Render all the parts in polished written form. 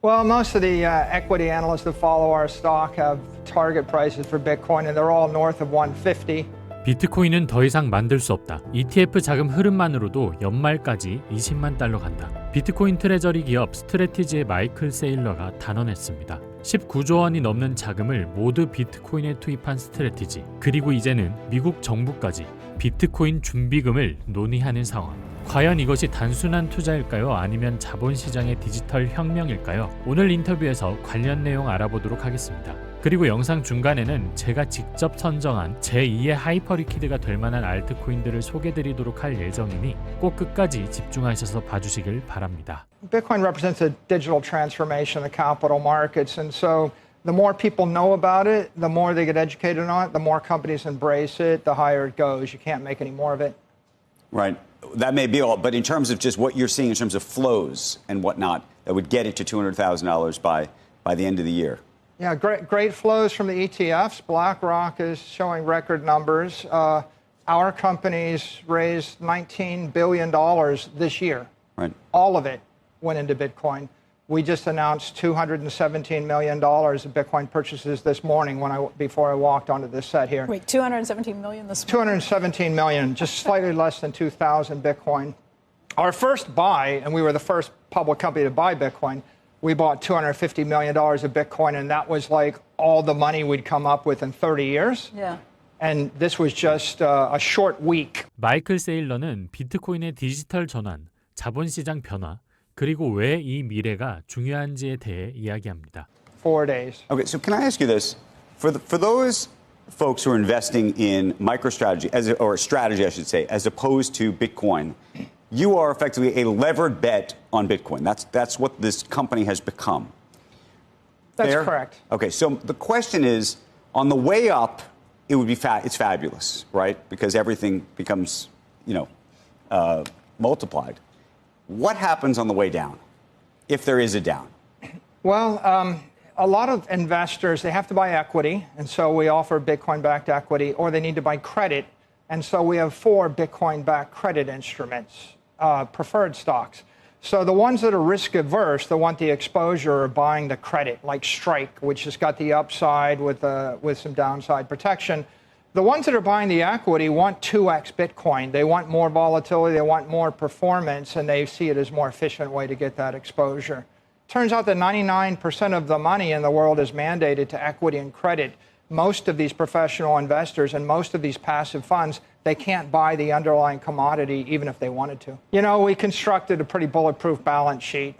Well, most of the equity analysts that follow our stock have target prices for Bitcoin, and they're all north of 150. 비트코인은 더 이상 만들 수 없다. ETF 자금 흐름만으로도 연말까지 20만 달러 간다. 비트코인 트레저리 기업 스트래티지의 마이클 세일러가 단언했습니다. 19조 원이 넘는 자금을 모두 비트코인에 투입한 스트래티지. 그리고 이제는 미국 정부까지 비트코인 준비금을 논의하는 상황. 과연 이것이 단순한 투자일까요? 아니면 자본시장의 디지털 혁명일까요? 오늘 인터뷰에서 관련 내용 알아보도록 하겠습니다. 그리고 영상 중간에는 제가 직접 선정한 제2의 하이퍼리퀴드가 될 만한 알트코인들을 소개드리도록 할 예정이니 꼭 끝까지 집중하셔서 봐주시길 바랍니다. Bitcoin represents a digital transformation of the capital markets, and so the more people know about it, the more they get educated on it, the more companies embrace it, the higher it goes. You can't make any more of it. Right. That may be all, but in terms of just what you're seeing in terms of flows and whatnot, that would get it to $200,000 by the end of the year. Yeah, great flows from the ETFs. BlackRock is showing record numbers. Our companies raised $19 billion this year. Right. All of it went into Bitcoin. We just announced $217 million of Bitcoin purchases this morning before I walked onto this set here. Wait, $217 million this morning? $217 million, just slightly less than 2,000 Bitcoin. Our first buy, and we were the first public company to buy Bitcoin, we bought $250 million of Bitcoin, and that was like all the money we'd come up with in 30 years. Yeah. And this was just a short week. 마이클 세일러는 비트코인의 디지털 전환, 자본시장 변화, 그리고 왜 이 미래가 중요한지에 대해 이야기합니다. 4 days. Okay, so can I ask you this? For those folks who are investing in MicroStrategy, or strategy, I should say, as opposed to Bitcoin, you are effectively a levered bet on Bitcoin. That's what this company has become. That's Fair? correct. Okay, so the question is, on the way up, it would be it's fabulous, right? Because everything becomes, multiplied. What happens on the way down, if there is a down? Well, a lot of investors, they have to buy equity, and so we offer Bitcoin-backed equity, or they need to buy credit, and so we have 4 Bitcoin-backed credit instruments, preferred stocks. So the ones that are risk-averse, that want the exposure, are buying the credit, like Strike, which has got the upside with some downside protection. The ones that are buying the equity want 2x Bitcoin. They want more volatility, they want more performance, and they see it as a more efficient way to get that exposure. Turns out that 99% of the money in the world is mandated to equity and credit. Most of these professional investors and most of these passive funds, they can't buy the underlying commodity even if they wanted to. We constructed a pretty bulletproof balance sheet.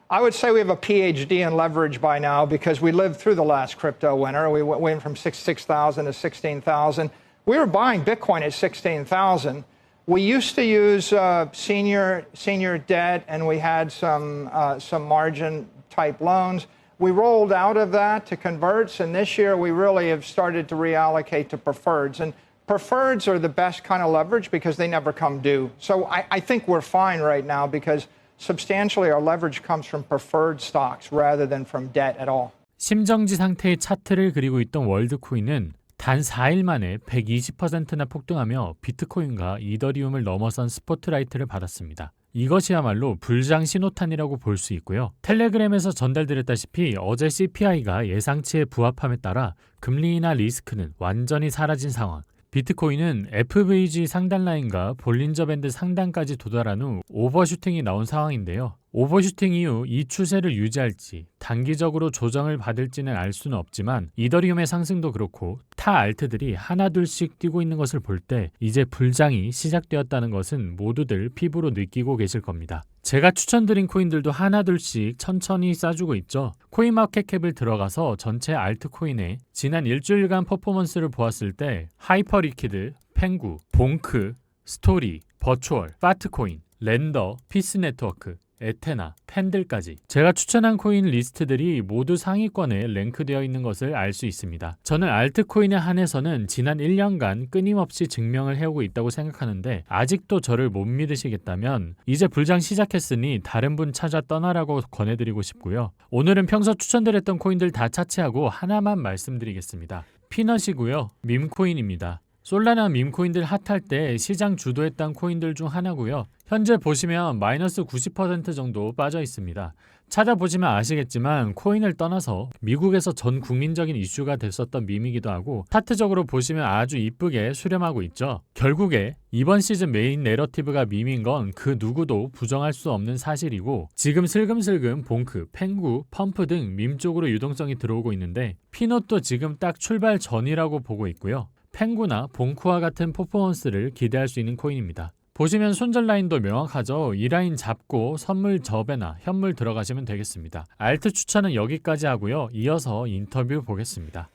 I would say we have a PhD in leverage by now because we lived through the last crypto winter. We went from 6,000 to 16,000. We were buying Bitcoin at 16,000. We used to use senior debt, and we had some margin type loans. We rolled out of that to converts, and this year we really have started to reallocate to preferreds. And preferreds are the best kind of leverage because they never come due. So I think we're fine right now because substantially our leverage comes from preferred stocks rather than from debt at all. 심정지 상태의 차트를 그리고 있던 월드코인은 단 4일 만에 120%나 폭등하며 비트코인과 이더리움을 넘어선 스포트라이트를 받았습니다. 이것이야말로 불장 신호탄이라고 볼 수 있고요. 텔레그램에서 전달드렸다시피 어제 CPI가 예상치에 부합함에 따라 금리 인하 리스크는 완전히 사라진 상황. 비트코인은 FVG 상단 라인과 볼린저 밴드 상단까지 도달한 후 오버슈팅이 나온 상황인데요. 오버슈팅 이후 이 추세를 유지할지 단기적으로 조정을 받을지는 알 수는 없지만 이더리움의 상승도 그렇고 타 알트들이 하나둘씩 뛰고 있는 것을 볼 때 이제 불장이 시작되었다는 것은 모두들 피부로 느끼고 계실 겁니다. 제가 추천드린 코인들도 하나둘씩 천천히 싸주고 있죠. 코인마켓캡을 들어가서 전체 알트코인의 지난 일주일간 퍼포먼스를 보았을 때 하이퍼리퀴드, 펭구, 봉크, 스토리, 버추얼, 파트코인, 렌더, 피스네트워크, 에테나, 팬들까지 제가 추천한 코인 리스트들이 모두 상위권에 랭크되어 있는 것을 알 수 있습니다. 저는 알트코인에 한해서는 지난 1년간 끊임없이 증명을 해오고 있다고 생각하는데 아직도 저를 못 믿으시겠다면 이제 불장 시작했으니 다른 분 찾아 떠나라고 권해드리고 싶고요. 오늘은 평소 추천드렸던 코인들 다 차치하고 하나만 말씀드리겠습니다. 피넛이고요. 밈코인입니다. 솔라나 밈코인들 핫할 때 시장 주도했던 코인들 중 하나고요. 현재 보시면 마이너스 90% 정도 빠져 있습니다. 찾아보시면 아시겠지만 코인을 떠나서 미국에서 전 국민적인 이슈가 됐었던 밈이기도 하고 차트적으로 보시면 아주 이쁘게 수렴하고 있죠. 결국에 이번 시즌 메인 내러티브가 밈인 건 그 누구도 부정할 수 없는 사실이고 지금 슬금슬금 봉크, 펭구, 펌프 등 밈 쪽으로 유동성이 들어오고 있는데 피넛도 지금 딱 출발 전이라고 보고 있고요. 펭구나 봉크와 같은 퍼포먼스를 기대할 수 있는 코인입니다. 보시면 손절 라인도 명확하죠. 이 라인 잡고 선물 접에나 현물 들어가시면 되겠습니다. 알트 추천은 여기까지 하고요. 이어서 인터뷰 보겠습니다.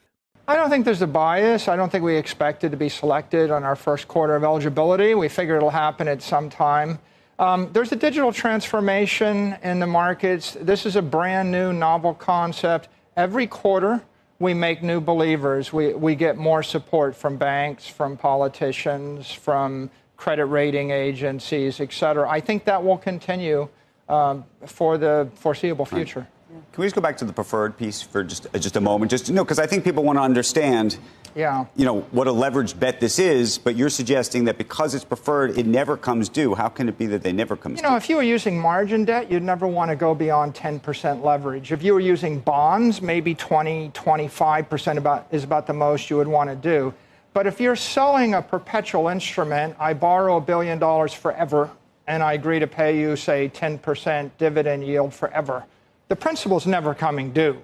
I don't think there's a bias. I don't think we expected to be selected on our first quarter of eligibility. We figured it'll happen at some time. There's a digital transformation in the markets. This is a brand new, novel concept. Every quarter, we make new believers. We get more support from banks, from politicians, from credit rating agencies, et cetera. I think that will continue for the foreseeable future. Can we just go back to the preferred piece for just a moment? Because I think people want to understand, what a leveraged bet this is, but you're suggesting that because it's preferred, it never comes due. How can it be that they never comes due? If you were using margin debt, you'd never want to go beyond 10% leverage. If you were using bonds, maybe 20, 25% is about the most you would want to do. But if you're selling a perpetual instrument, I borrow $1 billion forever, and I agree to pay you, say, 10% dividend yield forever. The principal's never coming due,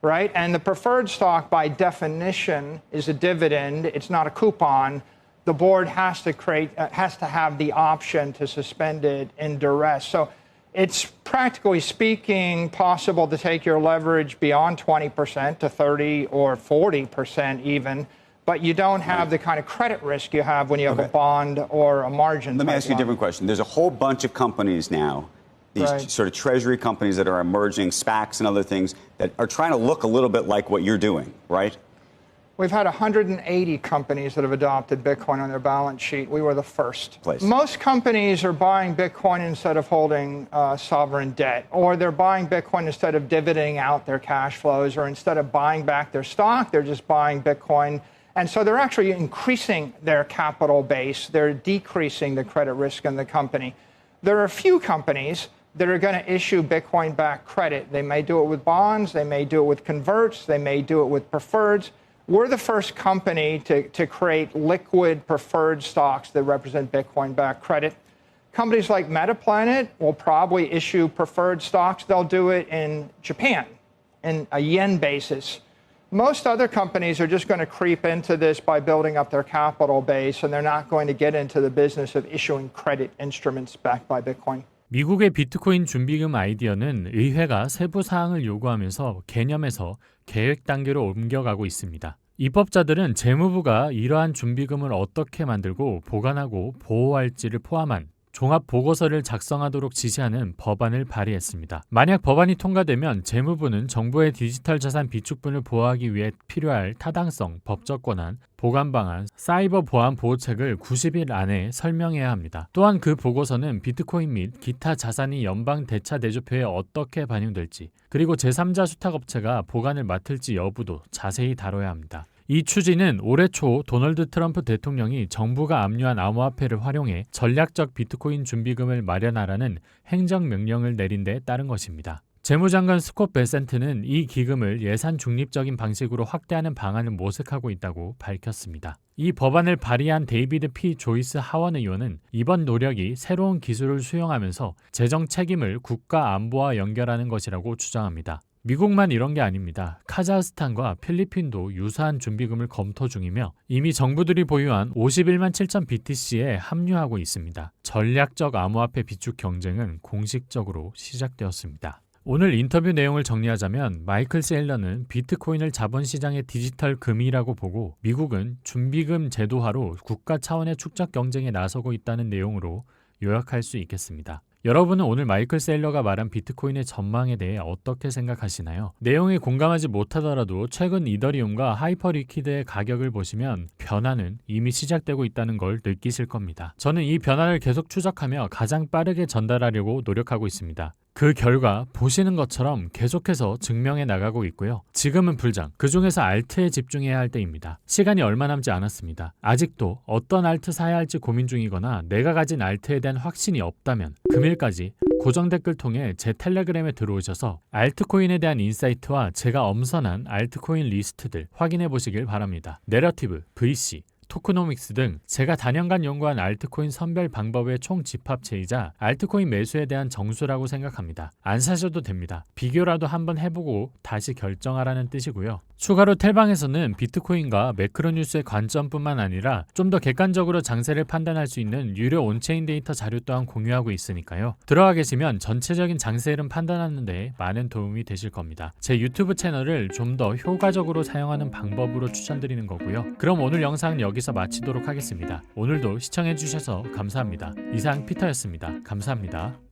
right? And the preferred stock, by definition, is a dividend. It's not a coupon. The board has to have the option to suspend it in duress. So it's practically speaking possible to take your leverage beyond 20% to 30 or 40% even. But you don't have the kind of credit risk you have when you have a bond or a margin. Let me ask you a different question. There's a whole bunch of companies now, these sort of treasury companies that are emerging, SPACs and other things, that are trying to look a little bit like what you're doing, right? We've had 180 companies that have adopted Bitcoin on their balance sheet. We were the first. Most companies are buying Bitcoin instead of holding sovereign debt, or they're buying Bitcoin instead of dividending out their cash flows, or instead of buying back their stock, they're just buying Bitcoin. And so they're actually increasing their capital base. They're decreasing the credit risk in the company. There are a few companies that are going to issue Bitcoin-backed credit. They may do it with bonds. They may do it with converts. They may do it with preferreds. We're the first company to create liquid preferred stocks that represent Bitcoin-backed credit. Companies like Metaplanet will probably issue preferred stocks. They'll do it in Japan, in a yen basis. Most other companies are just going to creep into this by building up their capital base, and they're not going to get into the business of issuing credit instruments backed by Bitcoin. 미국의 비트코인 준비금 아이디어는 의회가 세부 사항을 요구하면서 개념에서 계획 단계로 옮겨가고 있습니다. 입법자들은 재무부가 이러한 준비금을 어떻게 만들고 보관하고 보호할지를 포함한 종합 보고서를 작성하도록 지시하는 법안을 발의했습니다. 만약 법안이 통과되면 재무부는 정부의 디지털 자산 비축분을 보호하기 위해 필요할 타당성, 법적 권한, 보관 방안, 사이버 보안 보호책을 90일 안에 설명해야 합니다. 또한 그 보고서는 비트코인 및 기타 자산이 연방 대차 대조표에 어떻게 반영될지, 그리고 제3자 수탁업체가 보관을 맡을지 여부도 자세히 다뤄야 합니다. 이 추진은 올해 초 도널드 트럼프 대통령이 정부가 압류한 암호화폐를 활용해 전략적 비트코인 준비금을 마련하라는 행정명령을 내린 데 따른 것입니다. 재무장관 스콧 베센트는 이 기금을 예산 중립적인 방식으로 확대하는 방안을 모색하고 있다고 밝혔습니다. 이 법안을 발의한 데이비드 P. 조이스 하원 의원은 이번 노력이 새로운 기술을 수용하면서 재정 책임을 국가 안보와 연결하는 것이라고 주장합니다. 미국만 이런 게 아닙니다. 카자흐스탄과 필리핀도 유사한 준비금을 검토 중이며 이미 정부들이 보유한 51만 7천 BTC에 합류하고 있습니다. 전략적 암호화폐 비축 경쟁은 공식적으로 시작되었습니다. 오늘 인터뷰 내용을 정리하자면 마이클 세일러는 비트코인을 자본시장의 디지털 금이라고 보고 미국은 준비금 제도화로 국가 차원의 축적 경쟁에 나서고 있다는 내용으로 요약할 수 있겠습니다. 여러분은 오늘 마이클 세일러가 말한 비트코인의 전망에 대해 어떻게 생각하시나요? 내용에 공감하지 못하더라도 최근 이더리움과 하이퍼리퀴드의 가격을 보시면 변화는 이미 시작되고 있다는 걸 느끼실 겁니다. 저는 이 변화를 계속 추적하며 가장 빠르게 전달하려고 노력하고 있습니다. 그 결과 보시는 것처럼 계속해서 증명해 나가고 있고요. 지금은 불장, 그 중에서 알트에 집중해야 할 때입니다. 시간이 얼마 남지 않았습니다. 아직도 어떤 알트 사야 할지 고민 중이거나 내가 가진 알트에 대한 확신이 없다면 금일까지 고정 댓글 통해 제 텔레그램에 들어오셔서 알트코인에 대한 인사이트와 제가 엄선한 알트코인 리스트들 확인해 보시길 바랍니다. 내러티브, VC, 토크노믹스 등 제가 단연간 연구한 알트코인 선별 방법의 총 집합체이자 알트코인 매수에 대한 정수라고 생각합니다. 안 사셔도 됩니다. 비교라도 한번 해보고 다시 결정하라는 뜻이고요. 추가로 텔방에서는 비트코인과 매크로뉴스의 관점뿐만 아니라 좀 더 객관적으로 장세를 판단할 수 있는 유료 온체인 데이터 자료 또한 공유하고 있으니까요. 들어가 계시면 전체적인 장세 흐름 판단하는 데 많은 도움이 되실 겁니다. 제 유튜브 채널을 좀 더 효과적으로 사용하는 방법으로 추천드리는 거고요. 그럼 오늘 영상은 여기서 마치도록 하겠습니다. 오늘도 시청해주셔서 감사합니다. 이상 피터였습니다. 감사합니다.